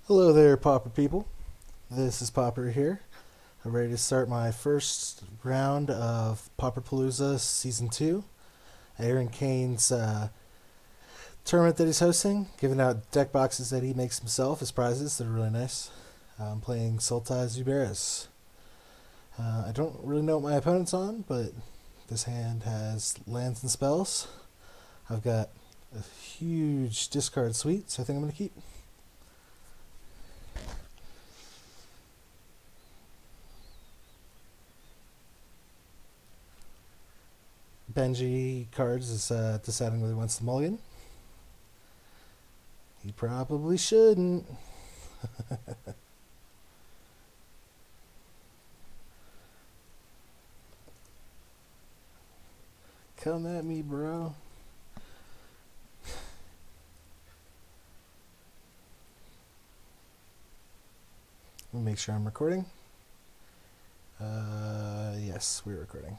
Hello there, Pauper people. This is Pauper here. I'm ready to start my first round of Pauperpalooza Season 2. Aaron Kane's tournament that he's hosting, giving out deck boxes that he makes himself as prizes. They're really nice. I'm playing Sultai Zuberas. I don't really know what my opponent's on, but this hand has lands and spells. I've got a huge discard suite, so I think I'm going to keep. Benjicards is deciding whether he wants to mulligan. He probably shouldn't. Come at me, bro. Let me make sure I'm recording. Yes, we're recording.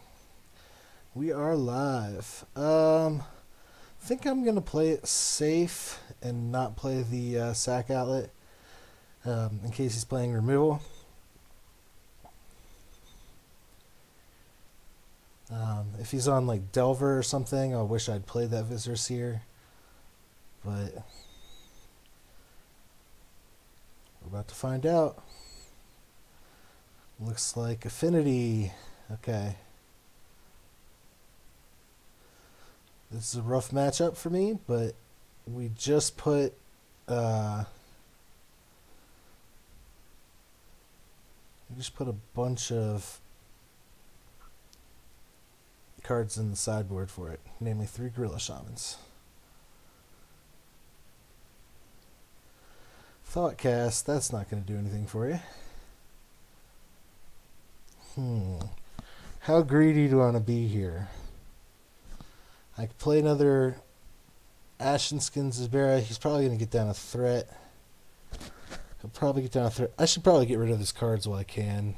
We are live. I think I'm going to play it safe and not play the sack outlet in case he's playing removal. If he's on like Delver or something, I wish I'd played that Visitor Seer. But we're about to find out. Looks like Affinity. Okay. This is a rough matchup for me, but we just put a bunch of cards in the sideboard for it, namely 3 Gorilla Shamans. Thoughtcast, that's not going to do anything for you. How greedy do I want to be here? I could play another Ashen Skin Zuberas. He's probably going to get down a threat. He'll probably get down a threat. I should probably get rid of his cards while I can.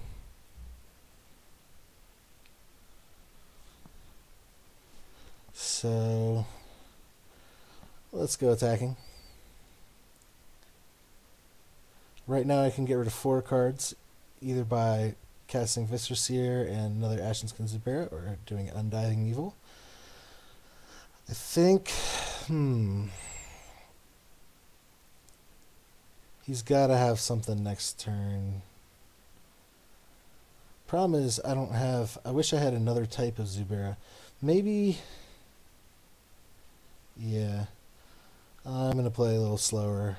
So, let's go attacking. Right now I can get rid of 4 cards, either by casting Visitor Seer and another Ashen Skin Zuberas, or doing Undying Evil. I think, he's got to have something next turn. Problem is, I wish I had another type of Zuberas. Maybe, yeah, I'm going to play a little slower,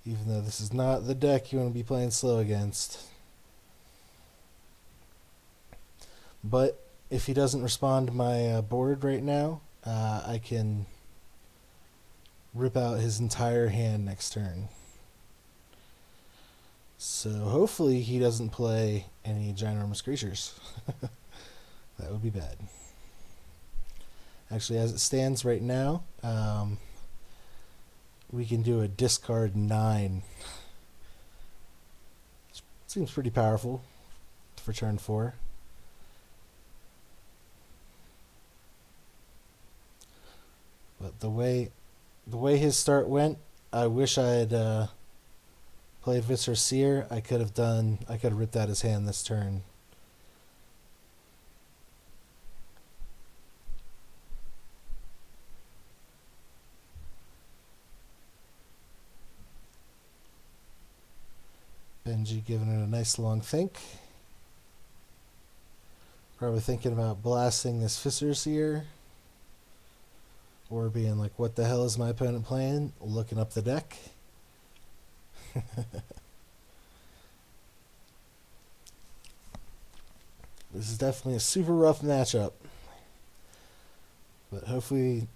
even though this is not the deck you want to be playing slow against. But if he doesn't respond to my board right now, I can rip out his entire hand next turn. So hopefully he doesn't play any ginormous creatures. That would be bad. Actually, as it stands right now, we can do a discard 9. Seems pretty powerful for turn 4. But the way his start went, I wish I had played Visitor Seer. I could have ripped out his hand this turn. Benji giving it a nice long think. Probably thinking about blasting this Visitor Seer. Or being like, what the hell is my opponent playing? Looking up the deck. This is definitely a super rough matchup. But hopefully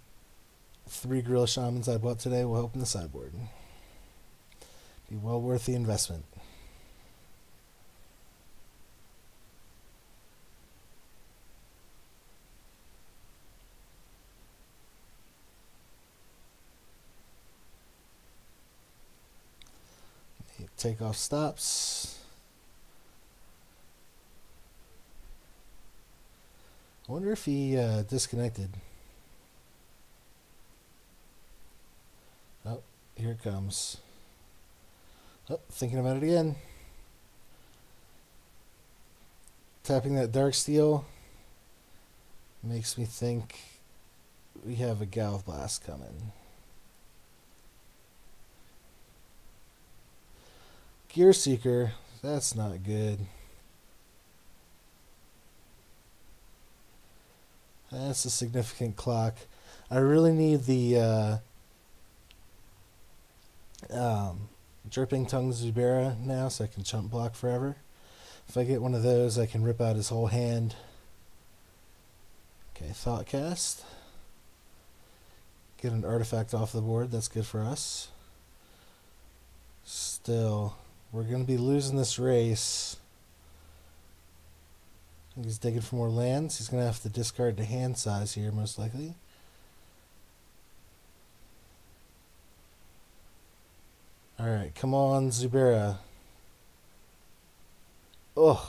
3 Gorilla Shamans I bought today will help in the sideboard. Be well worth the investment. Takeoff stops. I wonder if he disconnected. Oh, here it comes. Oh, thinking about it again. Tapping that dark steel makes me think we have a Galv Blast coming. Gear Seeker, that's not good. That's a significant clock. I really need the Dripping Tongue Zubera now so I can chump block forever. If I get one of those, I can rip out his whole hand. Okay, Thoughtcast. Get an artifact off the board. That's good for us. Still, we're going to be losing this race. He's digging for more lands. He's going to have to discard the hand size here, most likely. Alright, come on, Zubera. Ugh.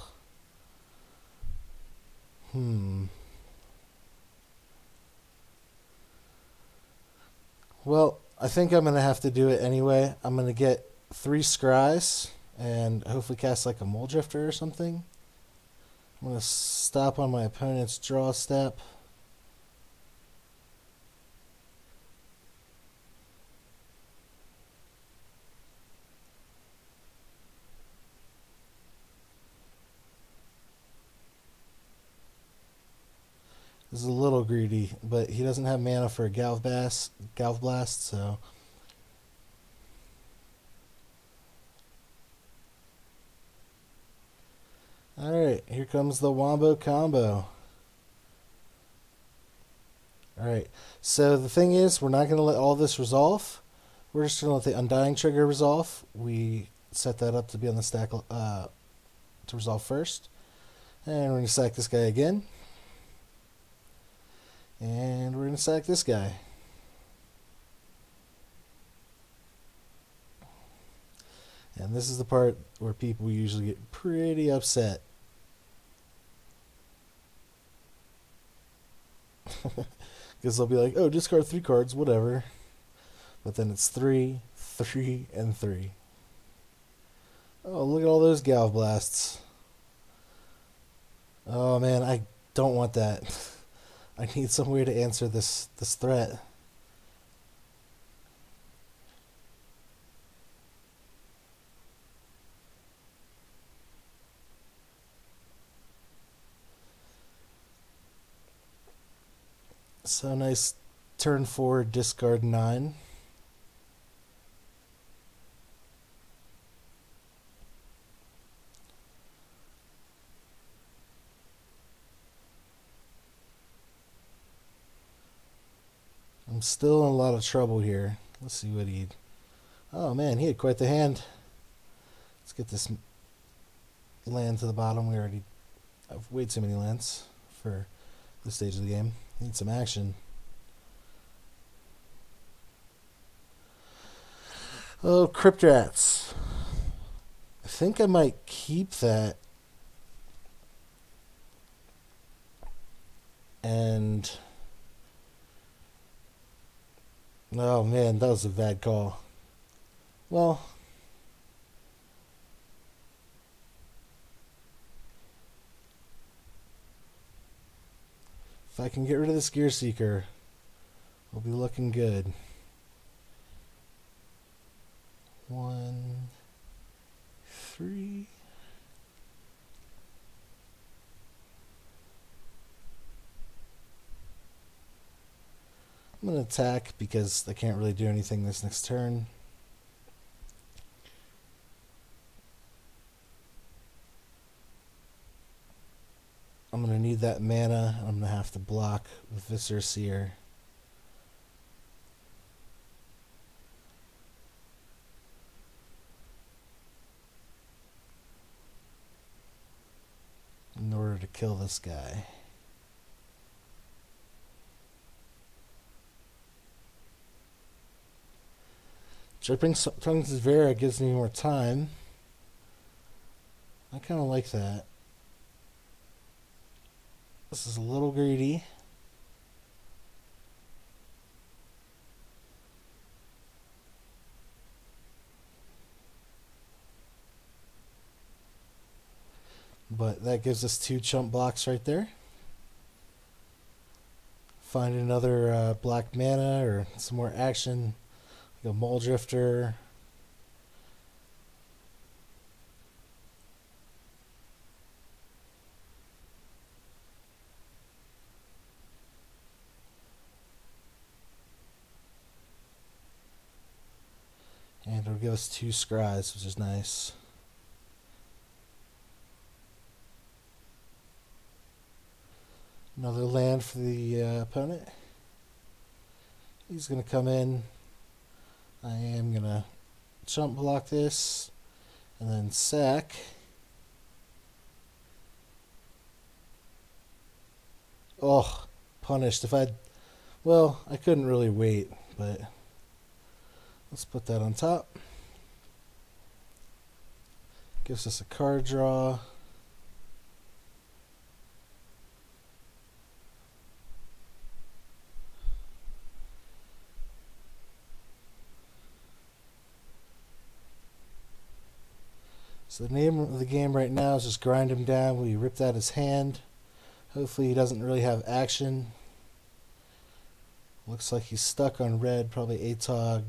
Well, I think I'm going to have to do it anyway. I'm going to get 3 Scries and hopefully cast like a Mole Drifter or something. I'm going to stop on my opponent's draw step. This is a little greedy, but he doesn't have mana for a Galv Blast, so... Alright, here comes the Wombo Combo. Alright, so the thing is, we're not going to let all this resolve. We're just going to let the Undying trigger resolve. We set that up to be on the stack to resolve first. And we're going to sack this guy again. And we're going to sack this guy. And this is the part where people usually get pretty upset. Because they'll be like, oh, discard 3 cards, whatever. But then it's 3, 3, and 3. Oh, look at all those Galv Blasts. Oh, man, I don't want that. I need some way to answer this threat. So nice turn 4, discard 9. I'm still in a lot of trouble here. Let's see what he'd... Oh man, he had quite the hand. Let's get this land to the bottom. We already have way too many lands for this stage of the game. Need some action. Oh, Cryptrats. I think I might keep that. And... oh man, that was a bad call. Well... if I can get rid of this Gear Seeker, we'll be looking good. 1, 3... I'm going to attack because I can't really do anything this next turn. I'm going to need that mana. I'm going to have to block with Viscera Seer. In order to kill this guy. Dripping Tongue Zuberas gives me more time. I kind of like that. This is a little greedy. But that gives us 2 chump blocks right there. Find another black mana or some more action, like a Mole Drifter. And it'll give us 2 scries, which is nice. Another land for the opponent. He's going to come in. I am going to chump block this and then sack. Oh, punished. Well, I couldn't really wait, but let's put that on top. Gives us a card draw. So the name of the game right now is just grind him down. We ripped out his hand. Hopefully he doesn't really have action. Looks like he's stuck on red, probably ATOG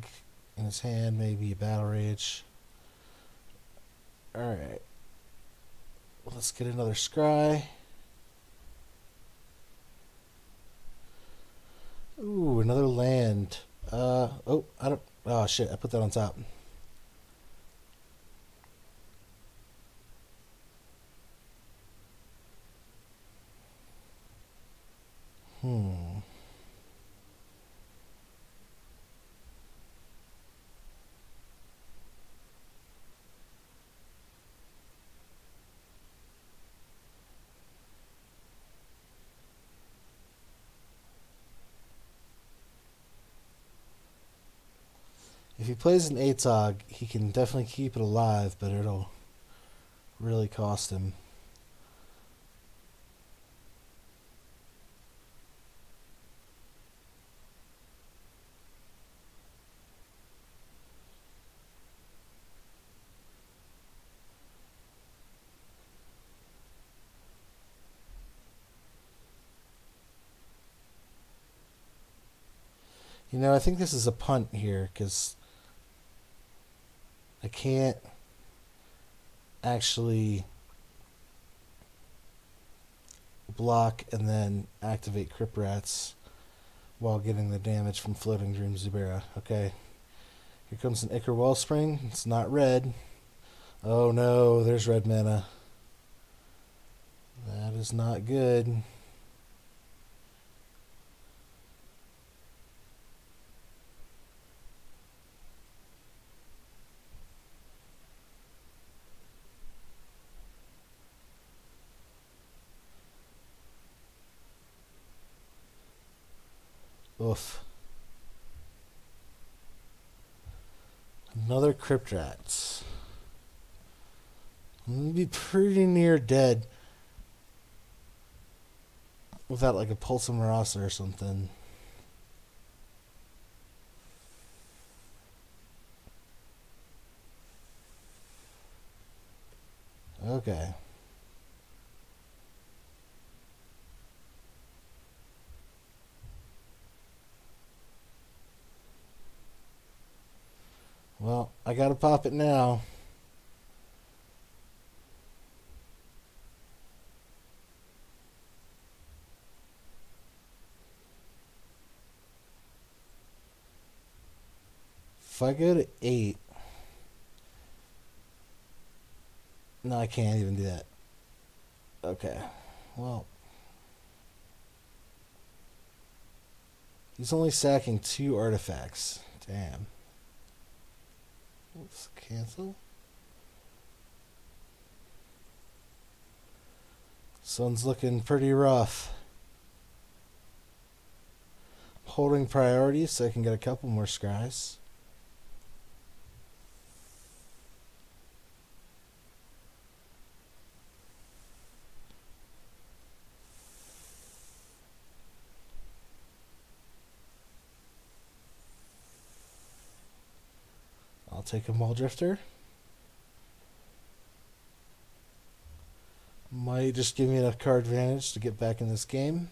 in his hand, maybe a Battle Rage. Alright. Let's get another scry. Ooh, another land. Oh shit, I put that on top. If he plays an ATOG, he can definitely keep it alive, but it'll really cost him. You know, I think this is a punt here, because I can't actually block and then activate Crypt Rats while getting the damage from Floating Dream Zubera. Okay, here comes an Ichor Wellspring. It's not red. Oh no, there's red mana. That is not good. Oof. Another Crypt Rats. I'm going to be pretty near dead without like a Pulse of Marasa or something. Okay. Well, I gotta pop it now. If I go to 8... No, I can't even do that. Okay. Well, he's only sacking 2 artifacts. Damn. Let's cancel. Sun's looking pretty rough. Holding priority so I can get a couple more scries. I'll take a Mole Drifter. Might just give me enough card advantage to get back in this game.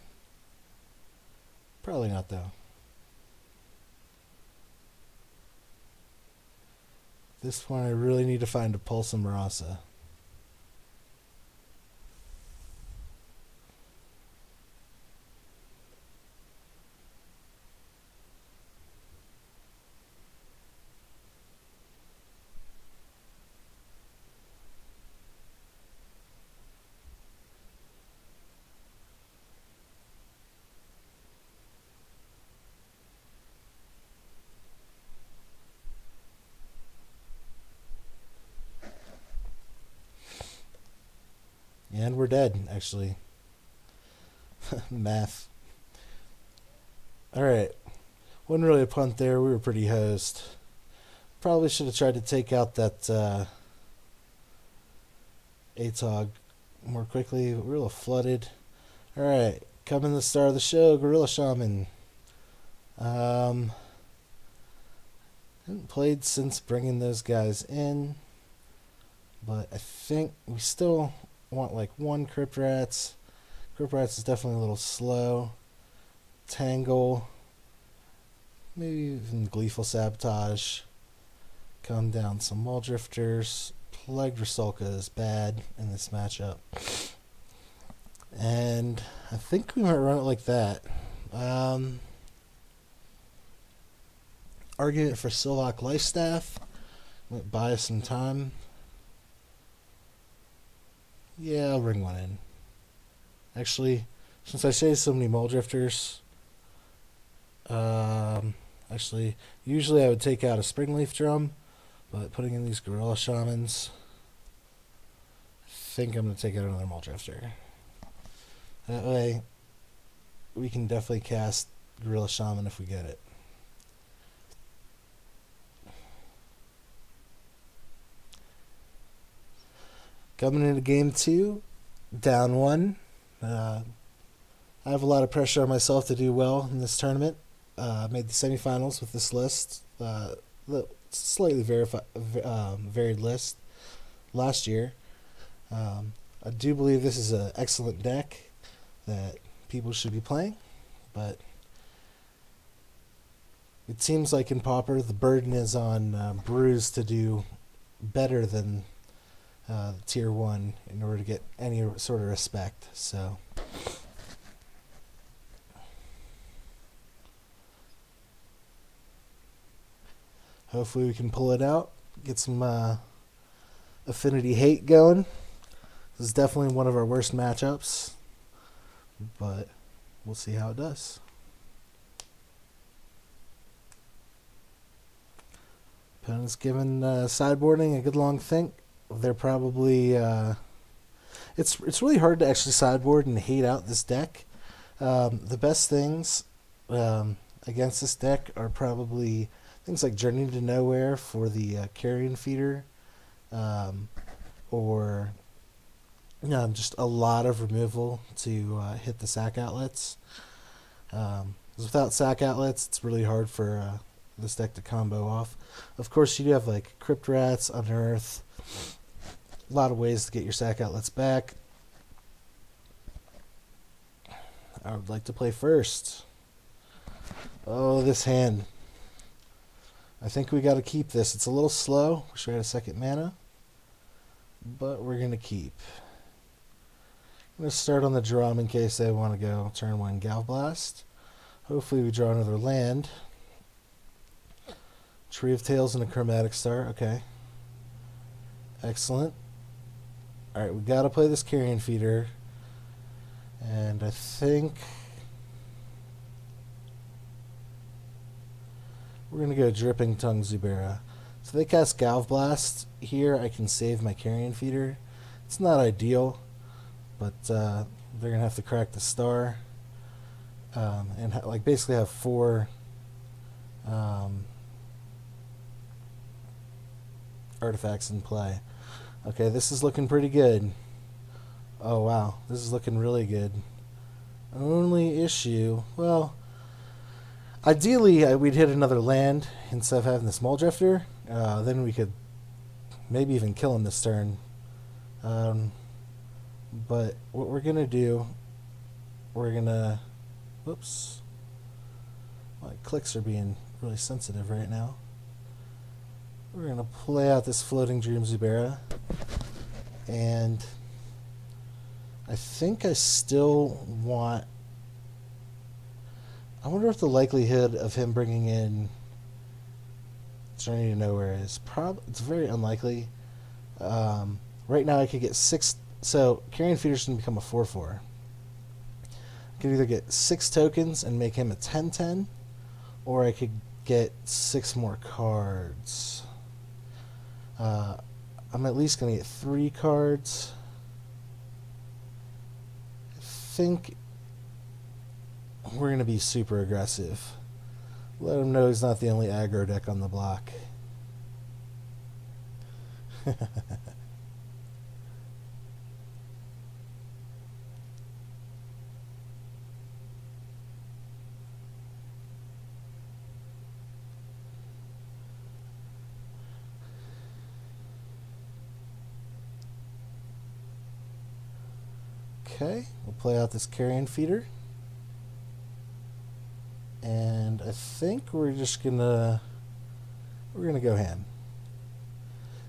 Probably not, though. At this point, I really need to find a Pulse and Marasa. And we're dead, actually. Math. Alright. Wasn't really a punt there. We were pretty hosed. Probably should have tried to take out that ATOG more quickly. We're a little flooded. Alright. Coming to the star of the show, Gorilla Shaman. Haven't played since bringing those guys in. But I think we still want like one Crypt Rats. Crypt Rats is definitely a little slow. Tangle. Maybe even Gleeful Sabotage. Come down some Mole Drifters. Plague Rusalka is bad in this matchup. And I think we might run it like that. Argument for Silvok Lifestaff. Might buy us some time. Yeah, I'll bring one in. Actually, since I saved so many Mole Drifters, actually, usually I would take out a Springleaf Drum, but putting in these Gorilla Shamans, I think I'm going to take out another Mole Drifter. That way, we can definitely cast Gorilla Shaman if we get it. Coming into game 2, down 1. I have a lot of pressure on myself to do well in this tournament. Made the semifinals with this list, the slightly varied list last year. I do believe this is an excellent deck that people should be playing, but it seems like in Pauper the burden is on Brews to do better than tier 1 in order to get any sort of respect. So hopefully we can pull it out, get some Affinity hate going. This is definitely one of our worst matchups, but we'll see how it does. Opponent's given sideboarding a good long think. They're probably it's really hard to actually sideboard and hate out this deck. The best things against this deck are probably things like Journey to Nowhere for the Carrion Feeder, or just a lot of removal to hit the sack outlets. Without sack outlets, it's really hard for this deck to combo off. Of course, you do have like Crypt Rats, Unearth. A lot of ways to get your sack outlets back. I would like to play first. Oh, this hand. I think we got to keep this. It's a little slow. Wish we had a second mana. But we're going to keep. I'm going to start on the drum in case they want to go turn 1 Galblast. Hopefully we draw another land. Tree of Tails and a Chromatic Star. Okay. Excellent. Alright, we got to play this Carrion Feeder. And I think we're going to go Dripping Tongue Zubera. So they cast Galblast. Here I can save my Carrion Feeder. It's not ideal, but they're going to have to crack the star. And like basically have 4 artifacts in play. Okay, this is looking pretty good. Oh wow, this is looking really good. Only issue, well, ideally we'd hit another land instead of having this Mole Drifter. Then we could maybe even kill him this turn. But what we're gonna do, we're gonna, whoops, my clicks are being really sensitive right now. We're gonna play out this floating dream Zubera, and I think I still want. I wonder what the likelihood of him bringing in Journey to Nowhere is. It's very unlikely. Right now I could get 6. So Carrion Feeder's going to become a 4/4. I could either get 6 tokens and make him a 10/10, or I could get 6 more cards. I'm at least going to get 3 cards. I think we're going to be super aggressive. Let him know he's not the only aggro deck on the block. Okay, we'll play out this Carrion Feeder. And I think we're gonna go ham.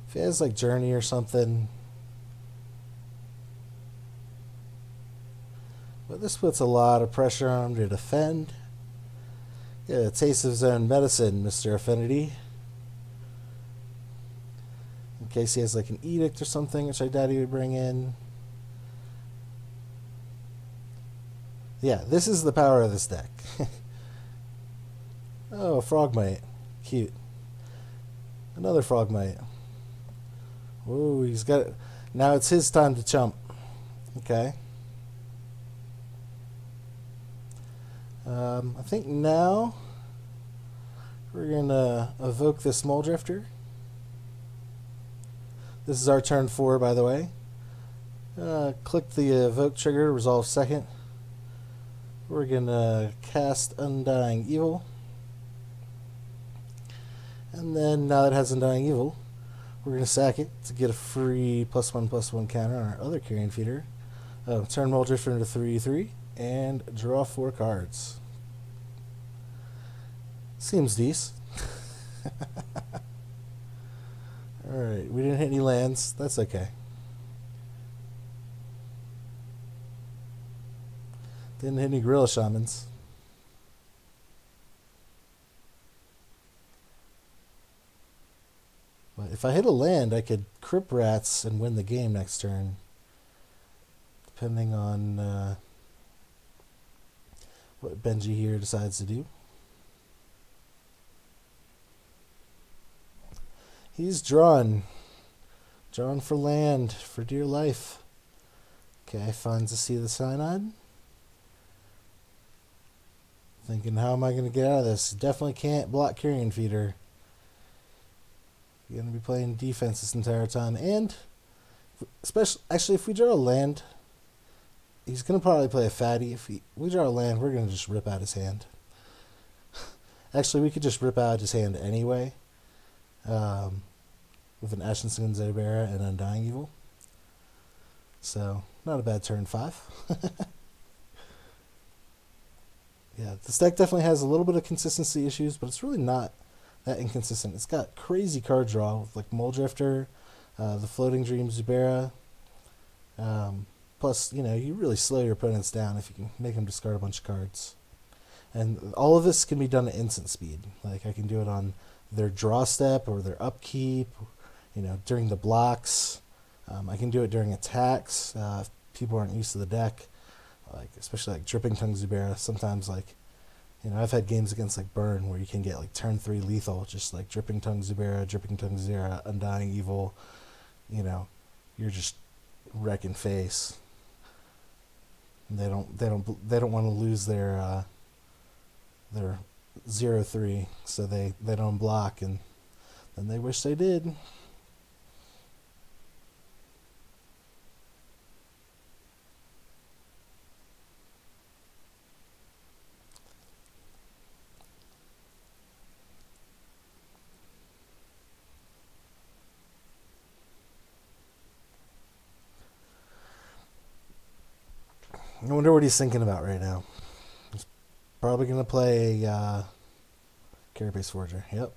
If he has like Journey or something, but this puts a lot of pressure on him to defend. Yeah, a taste of his own medicine, Mr. Affinity. In case he has like an edict or something, which I doubt he would bring in. Yeah, this is the power of this deck. Oh, a Frogmite. Cute. Another Frogmite. Whoa, he's got it. Now it's his time to chump. Okay. I think now we're going to evoke this Mole Drifter. This is our turn 4, by the way. Click the evoke trigger, resolve second. We're going to cast Undying Evil. And then, now that it has Undying Evil, we're going to sack it to get a free +1/+1 counter on our other Carrion Feeder. Turn Mole Drifter into 3/3 and draw 4 cards. Seems decent. Alright, we didn't hit any lands. That's okay. Didn't hit any Gorilla Shamans. But if I hit a land, I could Crypt Rats and win the game next turn. Depending on what Benji here decides to do. He's drawn. Drawn for land, for dear life. Okay, finds a Sea of the Cyanide. Thinking, how am I going to get out of this? Definitely can't block Carrion Feeder. You're going to be playing defense this entire time. And, actually, if we draw a land, he's going to probably play a fatty. If we draw a land, we're going to just rip out his hand. Actually, we could just rip out his hand anyway. With an Affinity Zubera and Undying Evil. So, not a bad turn 5. Yeah, this deck definitely has a little bit of consistency issues, but it's really not that inconsistent. It's got crazy card draw with like Mole Drifter, the Floating Dream Zubera. Plus, you really slow your opponents down if you can make them discard a bunch of cards. And all of this can be done at instant speed. Like I can do it on their draw step or their upkeep, during the blocks. I can do it during attacks. If people aren't used to the deck, especially like Dripping Tongue Zubera. Sometimes I've had games against like Burn where you can get like turn 3 lethal, just like Dripping Tongue Zubera, Undying Evil. You're just wrecking face. And they don't want to lose their 0/3, so they don't block, and then they wish they did. I wonder what he's thinking about right now. He's probably going to play Carapace Forger. Yep.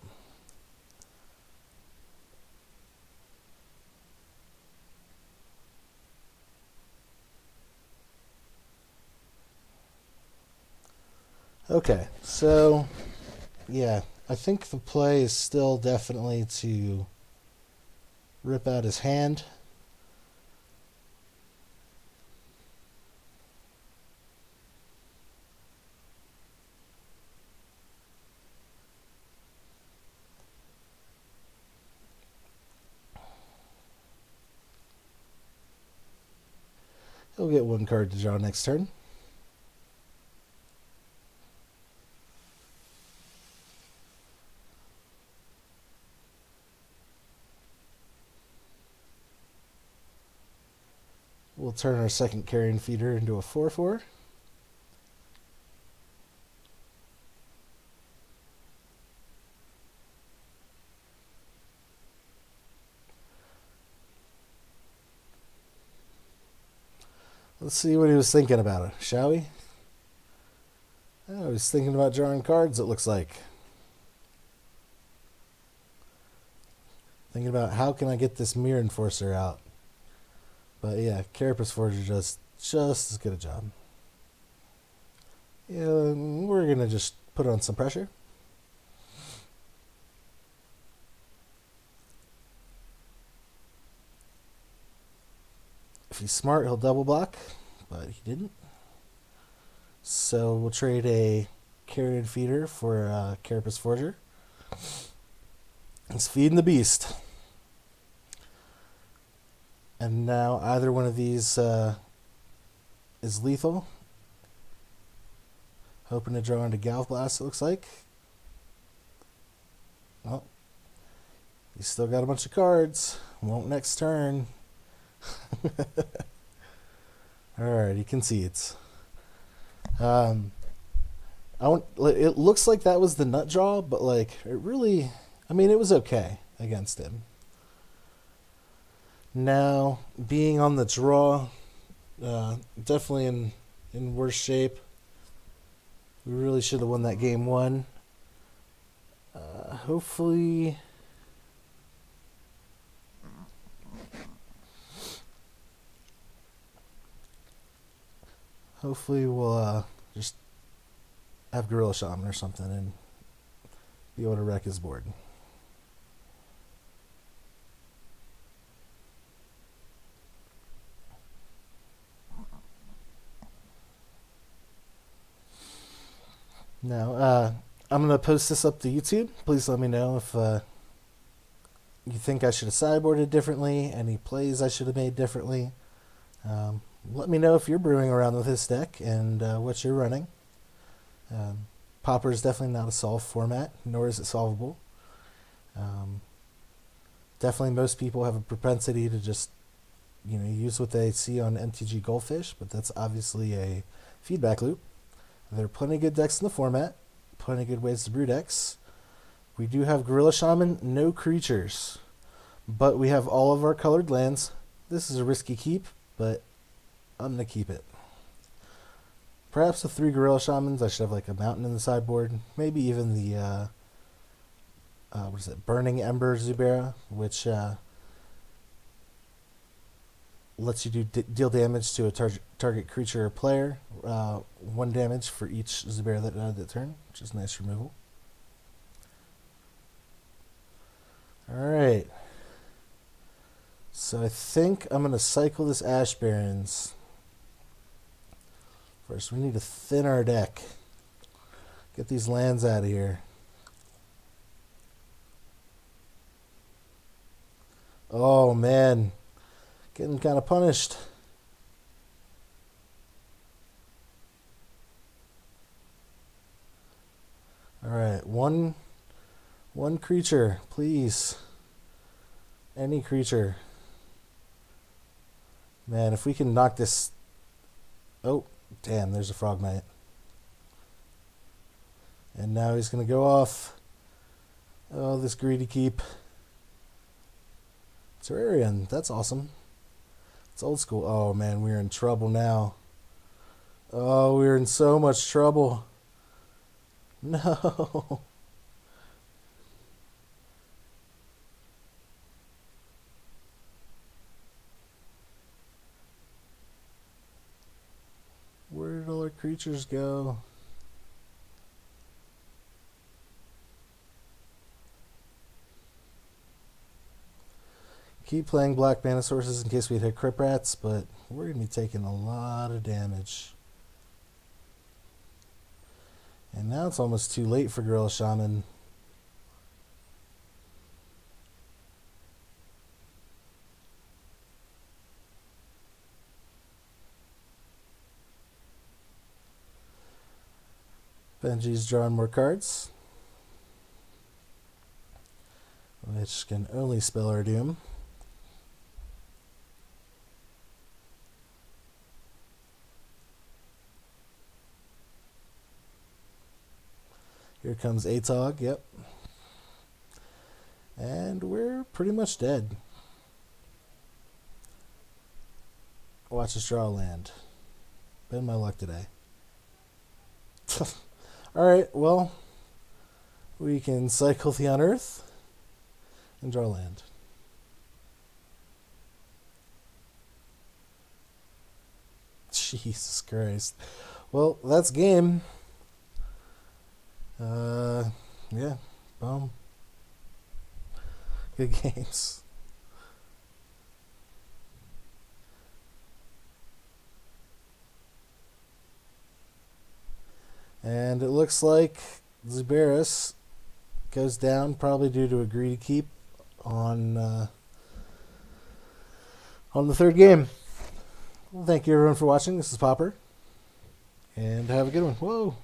Okay, so yeah, I think the play is still definitely to rip out his hand. He'll get one card to draw next turn. We'll turn our second carrion feeder into a 4/4. Let's see what he was thinking about it, shall we? Oh, he's thinking about drawing cards, it looks like. Thinking about how can I get this Mirror Enforcer out. But yeah, Carapace Forger does just as good a job. Yeah, we're going to just put on some pressure. If he's smart, he'll double block, but he didn't. So we'll trade a Carrion Feeder for a Carapace Forger. He's feeding the beast. And now either one of these is lethal. Hoping to draw into Galv Blast, it looks like. Well, he's still got a bunch of cards. Won't next turn. Alright, he concedes. It looks like that was the nut draw, but like it really, I mean, it was okay against him. Now, being on the draw, definitely in worse shape. We really should have won that game one. Hopefully we'll just have Gorilla Shaman or something and be able to wreck his board. Now, I'm going to post this up to YouTube. Please let me know if you think I should have sideboarded differently, any plays I should have made differently. Let me know if you're brewing around with this deck and what you're running. Pauper is definitely not a solved format, nor is it solvable. Definitely most people have a propensity to just use what they see on MTG Goldfish, but that's obviously a feedback loop. There are plenty of good decks in the format, plenty of good ways to brew decks. We do have Gorilla Shaman, no creatures, but we have all of our colored lands. This is a risky keep, but I'm going to keep it. Perhaps with 3 Gorilla Shamans, I should have like a mountain in the sideboard. Maybe even the, Burning Ember Zubera, which lets you deal damage to a target creature or player. 1 damage for each Zubera that died that turn, which is nice removal. Alright. So I think I'm going to cycle this Ash Barrens. First, we need to thin our deck. Get these lands out of here. Oh, man. Getting kind of punished. Alright, one creature, please. Any creature. Man, if we can knock this... Oh, damn, there's a Frog Knight. And now he's going to go off. Oh, this greedy keep. Terrarian, that's awesome. It's old school. Oh, man, we're in trouble now. Oh, we're in so much trouble. No. Where did all our creatures go? Keep playing black mana sources in case we hit Crypt Rats, but we're going to be taking a lot of damage. And now it's almost too late for Gorilla Shaman. Benji's drawing more cards, which can only spell our doom. Here comes Atog, yep. And we're pretty much dead. Watch us draw a land. Been my luck today. Alright, well, we can cycle the Unearth and draw land. Jesus Christ. Well, that's game. Yeah, boom. Good games. And it looks like Zuberas goes down, probably due to a greedy keep on the third game. Well, thank you everyone for watching. This is Pauper, and have a good one. Whoa.